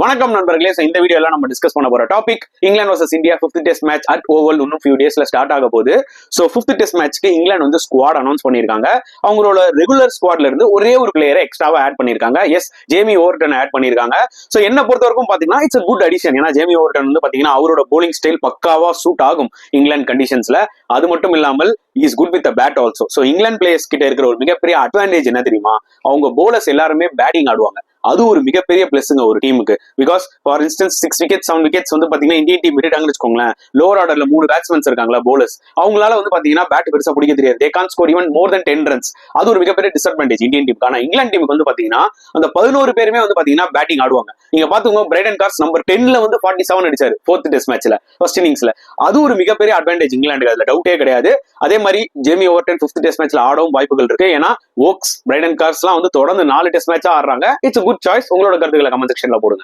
வணக்கம் நண்பர்களே. இந்த வீடியோல நம்ம டிஸ்கஸ் பண்ண போற topic England versus India 5th test match at oval இன்னும் ஃபியூ டேஸ்ல ஸ்டார்ட் ஆக போகுது. சோ 5th டெஸ்ட் மேட்ச்க்கு இங்கிலாந்து வந்து ஸ்குவாட் அனௌன்ஸ் பண்ணிருக்காங்க. அவங்களோட ரெகுலர் ஸ்குவாட்ல இருந்து ஒரே ஒரு பிளேயரை எக்ஸ்ட்ராவா ஆட் பண்ணிருக்காங்க. எஸ், ஜேமி ஓவர்டன் ஆட் பண்ணிருக்காங்க. சோ என்ன பொறுத்த வரைக்கும் பாத்தீங்கன்னா இட்ஸ் குட் அடிஷன். ஏன்னா ஜேமி ஓவர்டன் வந்து பாத்தீங்கன்னா அவரோட போலிங் ஸ்டைல் பக்காவா சூட் ஆகும் இங்கிலாந்து கண்டிஷன்ஸ்ல. அது மட்டும் இல்லாமல் is good with bad also. So England players கிட்ட இருக்கிற ஒரு மிகப்பெரிய அட்வான்டேஜ் என்ன தெரியுமா? அவங்க போலர்ஸ் எல்லாருமே பேட்டிங் ஆடுவாங்க. அது ஒரு மிகப்பெரிய பிளஸ்ங்க ஒரு டீமுக்கு. Because for instance 6 wickets 7 wickets வந்து பாத்தீங்கன்னா இந்தியன் டீம் விட்டுட்டாங்கன்னு வச்சுக்கோங்களேன். லோவர் ஆர்டர்ல 3 பேட்ஸ்மேன்ஸ் இருக்காங்களா போலர்ஸ், அவங்களால வந்து பாத்தீங்கன்னா பேட் பெருசா பிடிக்க தெரியாது. தே கான் ஸ்கோர் ஈவன் மோர் தென் 10 ரன்ஸ். அது ஒரு மிகப்பெரிய டிஸ்அட்வான்டேஜ் இந்தியன் டீமுக்கு. ஆனா இங்கிலாந்து டீமுக்கு வந்து பாத்தீங்கன்னா அந்த 11 பேருமே வந்து பாத்தீங்கன்னா பேட்டிங் ஆடுவாங்க. நீங்க பாத்துக்கோங்க, பிரைடன் கார்ஸ் நம்பர் 10ல வந்து 47 அடிச்சாரு 4th டெஸ்ட் மேட்ச்ல ஃபர்ஸ்ட் இன்னிங்ஸ்ல. அது ஒரு மிகப்பெரிய அட்வான்டேஜ் இங்கிலாந்துக்கு, அதுல டவுட்டே கிடையாது. அதே மாதிரி ஜேமி ஓவர்டன் 5th டெஸ்ட் மேட்ச்ல ஆடவும் வாய்ப்புகள் இருக்கு. ஏன்னா ஓக்ஸ், பிரைடன் கார்ஸ்லாம் வந்து தொடர்ந்து 4 டெஸ்ட் மேட்சா ஆடுறாங்க. It's good choice. உங்களோட கருத்துக்களை கமெண்ட் செக்ஷன்ல போடுங்க.